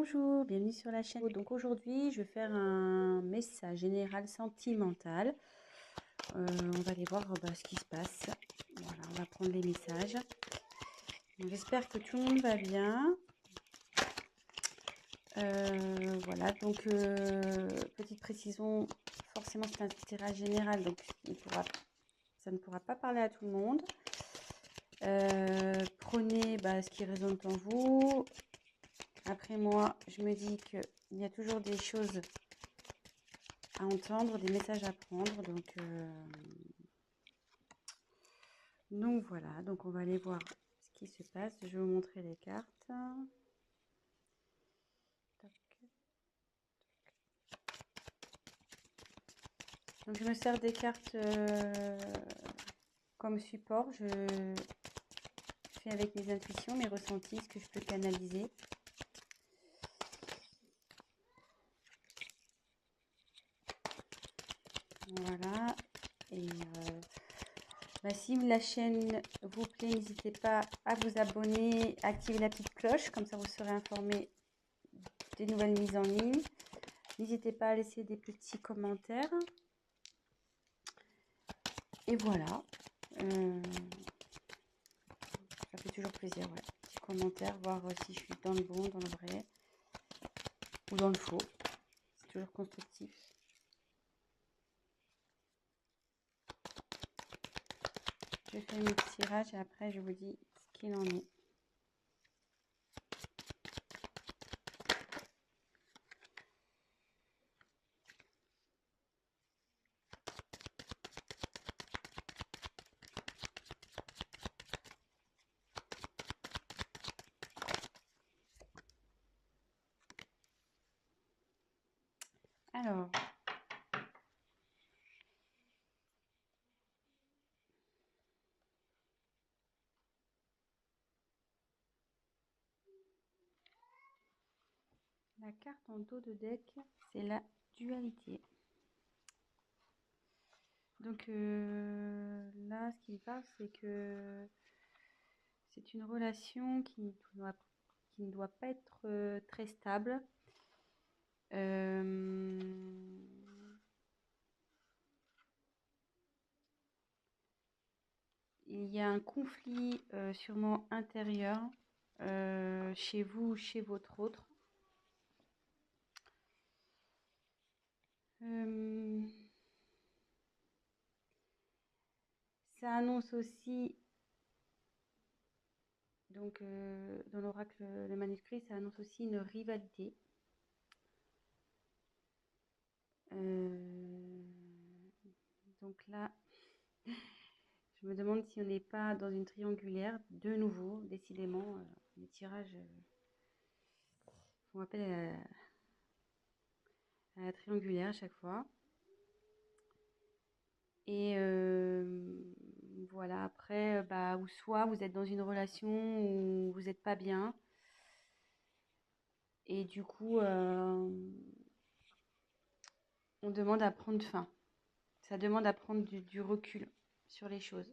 Bonjour, bienvenue sur la chaîne. Donc aujourd'hui, je vais faire un message général sentimental. On va aller voir ce qui se passe. Voilà, on va prendre les messages. J'espère que tout le monde va bien. Voilà, donc petite précision, forcément c'est un tirage général, donc ça ne pourra pas parler à tout le monde. Prenez ce qui résonne en vous. Après moi, je me dis qu'il y a toujours des choses à entendre, des messages à prendre. Donc voilà, donc on va aller voir ce qui se passe. Je vais vous montrer les cartes. Donc je me sers des cartes comme support. Je fais avec mes intuitions, mes ressentis, ce que je peux canaliser. Voilà. Et si la chaîne vous plaît, n'hésitez pas à vous abonner, à activer la petite cloche, comme ça vous serez informé des nouvelles mises en ligne. N'hésitez pas à laisser des petits commentaires. Et voilà. Ça fait toujours plaisir, ouais. Petits commentaires, voir si je suis dans le bon, dans le vrai ou dans le faux. C'est toujours constructif. Je fais mes petits tirages et après je vous dis ce qu'il en est. Alors, la carte en dos de deck, c'est la dualité. Donc là, ce qu'il parle, c'est que c'est une relation qui ne doit pas être très stable. Il y a un conflit sûrement intérieur chez vous ou chez votre autre. Ça annonce aussi, donc dans l'oracle, le manuscrit, ça annonce aussi une rivalité. Donc là, je me demande si on n'est pas dans une triangulaire, de nouveau, décidément, les tirages font appel à la triangulaire à chaque fois. Et voilà, après, ou soit vous êtes dans une relation où vous n'êtes pas bien. Et du coup, on demande à prendre fin. Ça demande à prendre du recul sur les choses.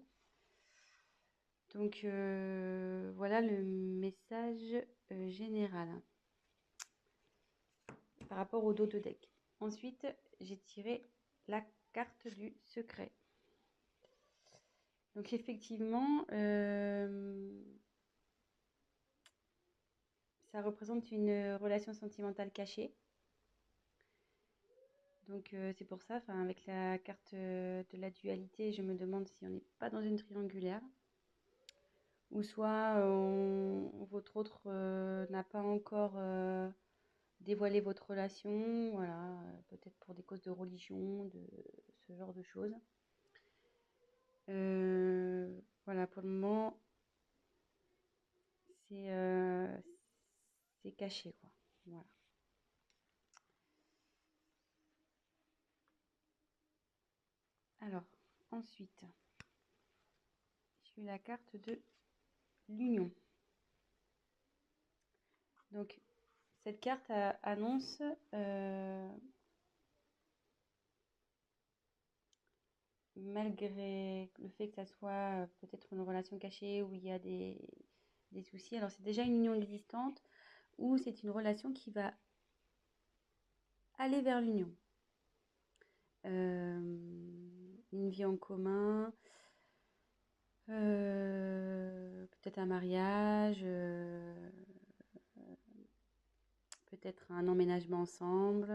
Donc voilà le message général par rapport au dos de deck. Ensuite, j'ai tiré la carte du secret. Donc effectivement, ça représente une relation sentimentale cachée. Donc c'est pour ça, avec la carte de la dualité, je me demande si on n'est pas dans une triangulaire. Ou soit votre autre n'a pas encore dévoilé votre relation, voilà, peut-être pour des causes de religion, de ce genre de choses. Voilà, pour le moment, c'est caché, quoi. Voilà. Alors, ensuite, j'ai eu la carte de l'union. Donc, cette carte annonce malgré le fait que ça soit peut-être une relation cachée où il y a des soucis. Alors, c'est déjà une union existante ou c'est une relation qui va aller vers l'union. Une vie en commun, peut-être un mariage, peut-être un emménagement ensemble.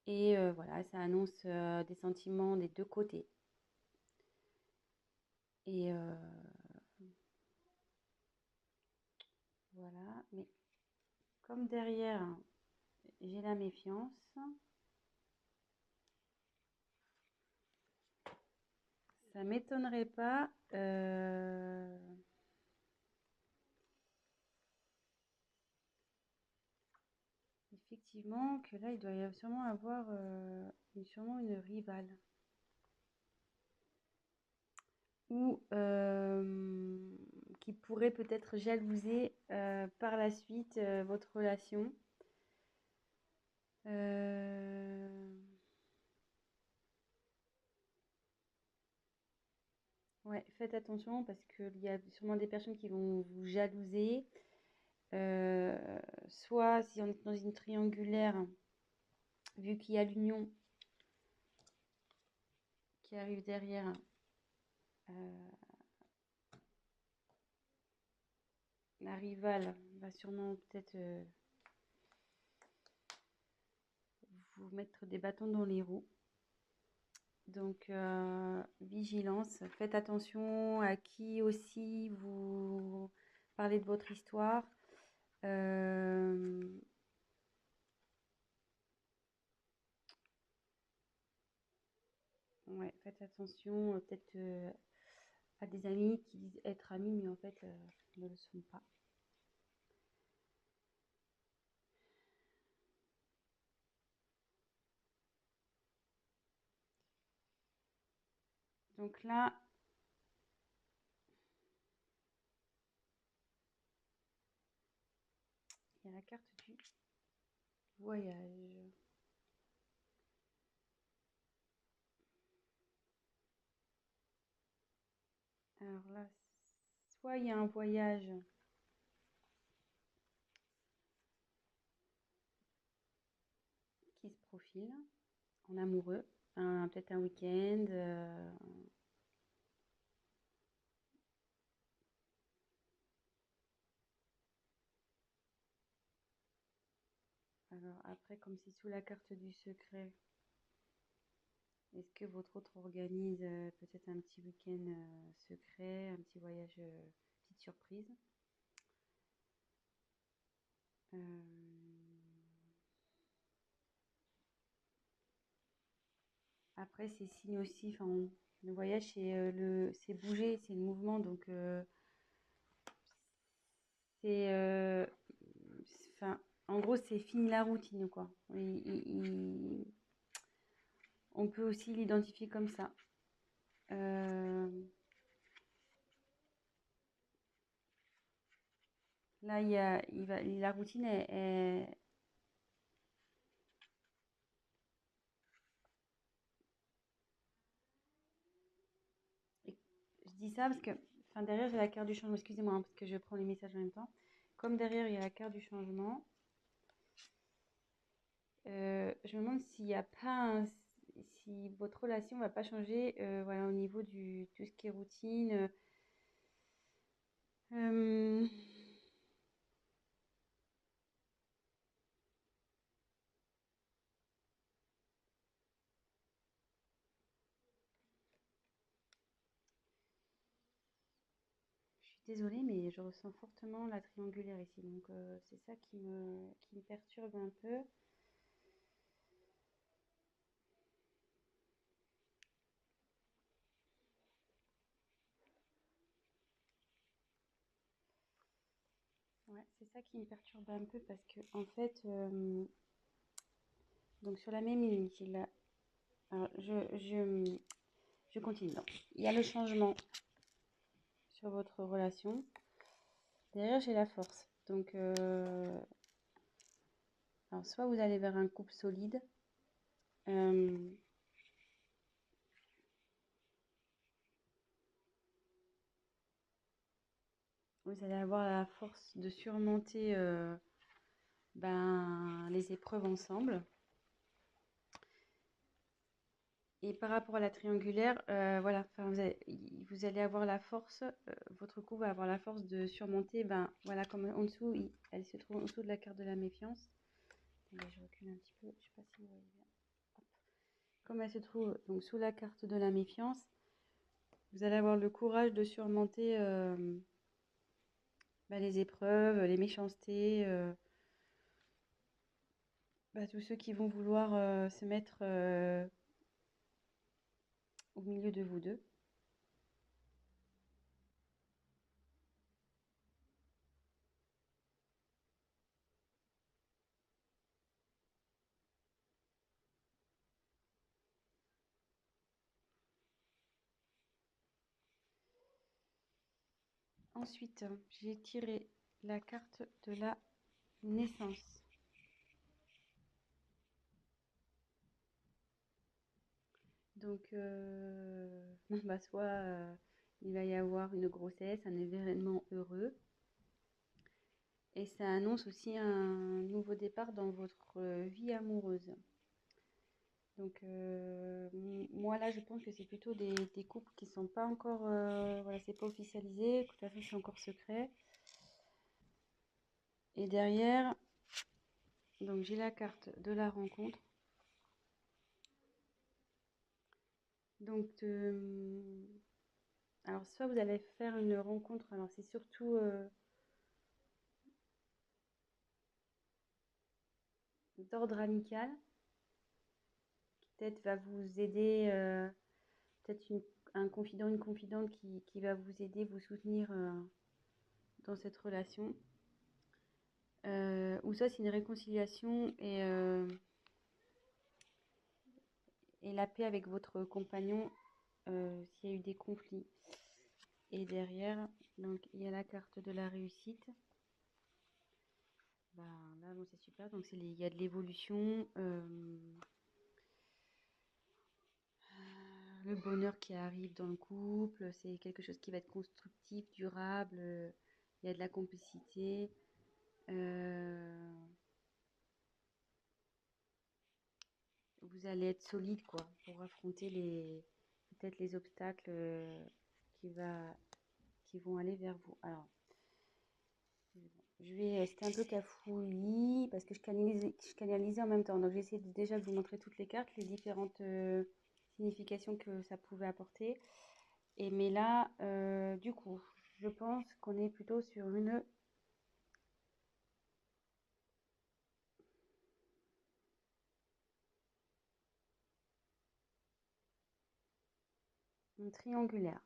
Et voilà, ça annonce des sentiments des deux côtés. Et voilà, mais comme derrière, j'ai la méfiance, ça m'étonnerait pas effectivement que là, il doit y sûrement avoir sûrement une rivale. Ou qui pourrait peut-être jalouser par la suite votre relation. Ouais, faites attention parce qu'il y a sûrement des personnes qui vont vous jalouser. Soit si on est dans une triangulaire, vu qu'il y a l'union qui arrive derrière, la rivale va sûrement peut-être vous mettre des bâtons dans les roues. Donc, vigilance, faites attention à qui aussi vous parlez de votre histoire. Ouais, faites attention peut-être à des amis qui disent être amis, mais en fait ne le sont pas. Donc là, il y a la carte du voyage. Alors là, soit il y a un voyage qui se profile en amoureux, peut-être un week-end. Alors après, comme c'est sous la carte du secret, est-ce que votre autre organise peut-être un petit week-end secret, un petit voyage, petite surprise? Après, c'est signe aussi, enfin, le voyage, c'est bouger, c'est le mouvement, donc c'est, enfin, en gros, c'est fini la routine, quoi. On peut aussi l'identifier comme ça. Là, la routine je dis ça parce que, enfin, derrière, j'ai la carte du changement. Excusez-moi, hein, parce que je prends les messages en même temps. Comme derrière, il y a la carte du changement, je me demande s'il n'y a pas si votre relation ne va pas changer voilà, au niveau du tout ce qui est routine. Euh, je suis désolée, mais je ressens fortement la triangulaire ici. Donc, c'est ça qui me perturbe un peu. Ouais, c'est ça qui me perturbe un peu parce que, en fait, donc sur la même ligne, j'ai la... Alors, je continue. Donc, il y a le changement sur votre relation. Derrière, j'ai la force. Donc, alors, soit vous allez vers un couple solide. vous allez avoir la force de surmonter les épreuves ensemble. Et par rapport à la triangulaire, voilà, vous allez avoir la force, votre couple va avoir la force de surmonter, voilà, comme en dessous, elle se trouve en dessous de la carte de la méfiance. Attendez, je recule un petit peu, je sais pas si vous voyez bien. Hop. Comme elle se trouve donc sous la carte de la méfiance, vous allez avoir le courage de surmonter les épreuves, les méchancetés, tous ceux qui vont vouloir se mettre au milieu de vous deux. Ensuite, j'ai tiré la carte de la naissance. Donc, soit il va y avoir une grossesse, un événement heureux. Et ça annonce aussi un nouveau départ dans votre vie amoureuse. Donc, moi là, je pense que c'est plutôt des couples qui sont pas encore, voilà, c'est pas officialisé, de toute façon, c'est encore secret. Et derrière, donc j'ai la carte de la rencontre. Donc, alors soit vous allez faire une rencontre, alors c'est surtout d'ordre amical, qui peut-être va vous aider, peut-être un confident, une confidente qui va vous aider, vous soutenir dans cette relation. Ou soit c'est une réconciliation et la paix avec votre compagnon s'il y a eu des conflits. Et derrière, donc il y a la carte de la réussite. Là, bon, c'est super. Donc il y a de l'évolution, le bonheur qui arrive dans le couple. C'est quelque chose qui va être constructif, durable. Il y a de la complicité. Vous allez être solide quoi pour affronter peut-être les obstacles qui vont aller vers vous. Alors, c'était un peu cafouillis parce que je canalisais en même temps. Donc, j'ai essayé déjà de vous montrer toutes les cartes, les différentes significations que ça pouvait apporter. Mais là, du coup, je pense qu'on est plutôt sur une triangulaire.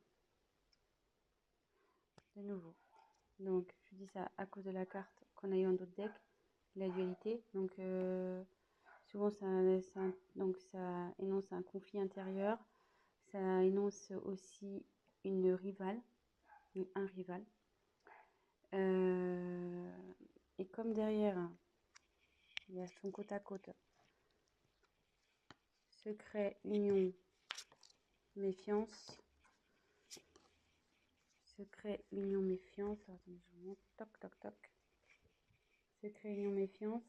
De nouveau. Donc, je dis ça à cause de la carte qu'on a eu en d'autres decks, la dualité. Donc, souvent, ça énonce un conflit intérieur. Ça énonce aussi une rivale, un rival. Et comme derrière, il y a son côte à côte, secret, union, méfiance. Secret, union, méfiance. Attendez, je monte. Toc, toc, toc. Secret, union, méfiance.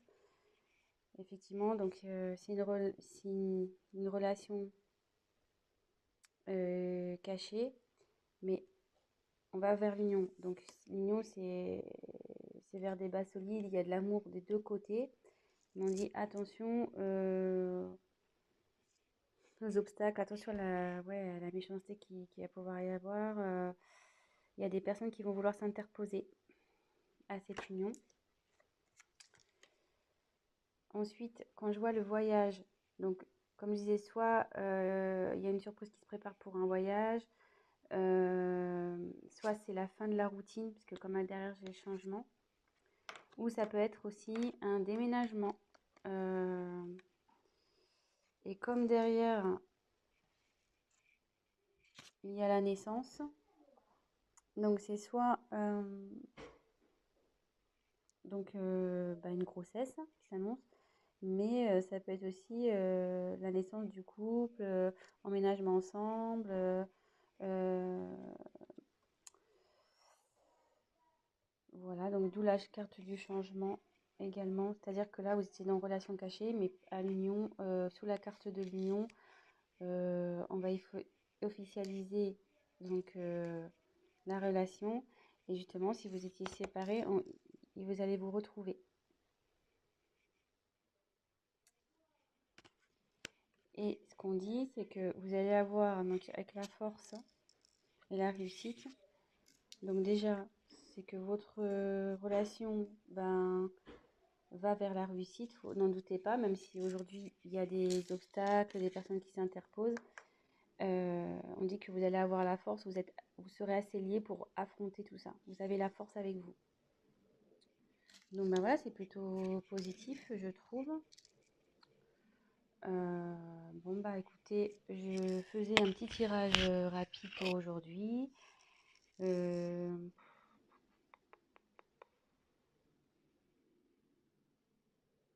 Effectivement, donc c'est une relation cachée, mais on va vers l'union. Donc l'union, c'est vers des bases solides, il y a de l'amour des deux côtés. Mais on dit attention aux obstacles, attention à la méchanceté qui va pouvoir y avoir. Il y a des personnes qui vont vouloir s'interposer à cette union. Ensuite, quand je vois le voyage, donc comme je disais, soit il y a une surprise qui se prépare pour un voyage, soit c'est la fin de la routine, puisque comme derrière j'ai le changement, ou ça peut être aussi un déménagement. Et comme derrière il y a la naissance, donc c'est soit une grossesse qui s'annonce, mais ça peut être aussi la naissance du couple, emménagement ensemble, Donc d'où la carte du changement également. C'est-à-dire que là, vous étiez dans relation cachée, mais à l'union, sous la carte de l'union, on va officialiser donc la relation. Et justement, si vous étiez séparés, vous allez vous retrouver. Et ce qu'on dit, c'est que vous allez avoir, donc, avec la force et la réussite, donc déjà, c'est que votre relation va vers la réussite, n'en doutez pas, même si aujourd'hui il y a des obstacles, des personnes qui s'interposent. On dit que vous allez avoir la force, vous serez assez liés pour affronter tout ça. Vous avez la force avec vous. Donc ben voilà, c'est plutôt positif, je trouve. Bon bah écoutez, je faisais un petit tirage rapide pour aujourd'hui. Euh,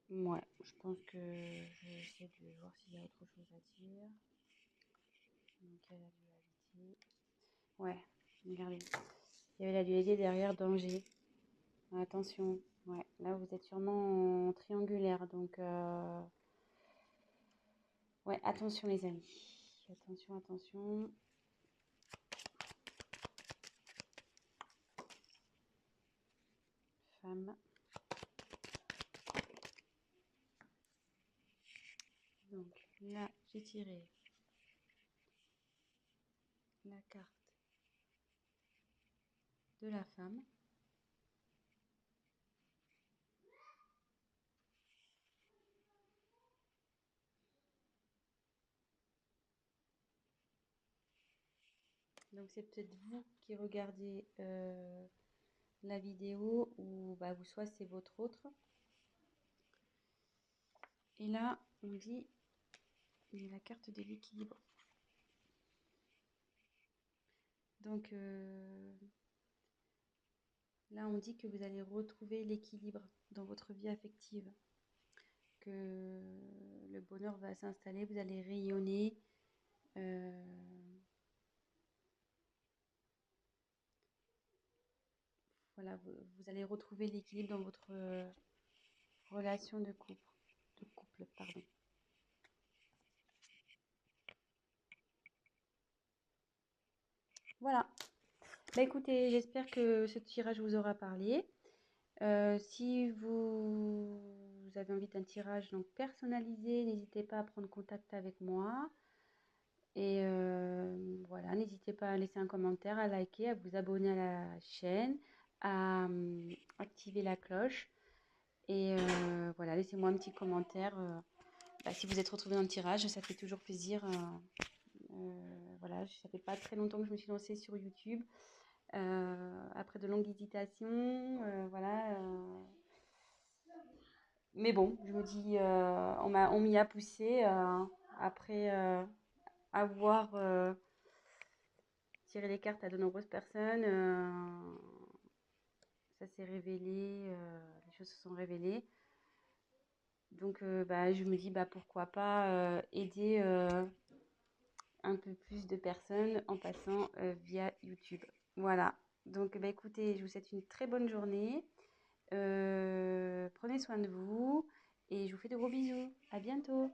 ouais, je pense que je vais essayer de voir s'il y a autre chose à dire. Donc il y a la dualité. Ouais, regardez. Il y avait la dualité derrière danger. Attention. Ouais, là vous êtes sûrement en triangulaire, donc ouais, attention les amis. Attention, attention. Femme. Donc là, j'ai tiré la carte de la femme. Donc c'est peut-être vous qui regardez la vidéo ou bah, vous soit c'est votre autre. Et là, on dit il y a la carte de l'équilibre. Donc là, on dit que vous allez retrouver l'équilibre dans votre vie affective, que le bonheur va s'installer, vous allez rayonner. Voilà, vous allez retrouver l'équilibre dans votre relation de couple, pardon. Voilà. Bah écoutez, j'espère que ce tirage vous aura parlé. Si vous avez envie d'un tirage donc personnalisé, n'hésitez pas à prendre contact avec moi. Et voilà, n'hésitez pas à laisser un commentaire, à liker, à vous abonner à la chaîne, à activer la cloche. Et voilà, laissez-moi un petit commentaire. Bah, si vous êtes retrouvé dans le tirage, ça fait toujours plaisir. Voilà, ça fait pas très longtemps que je me suis lancée sur YouTube. Après de longues hésitations, voilà. Mais bon, je me dis, on m'y a poussé après avoir tiré les cartes à de nombreuses personnes. Ça s'est révélé, les choses se sont révélées. Donc, bah, je me dis, bah, pourquoi pas aider un peu plus de personnes en passant via YouTube. Voilà. Donc, bah, écoutez, je vous souhaite une très bonne journée. Prenez soin de vous et je vous fais de gros bisous. À bientôt.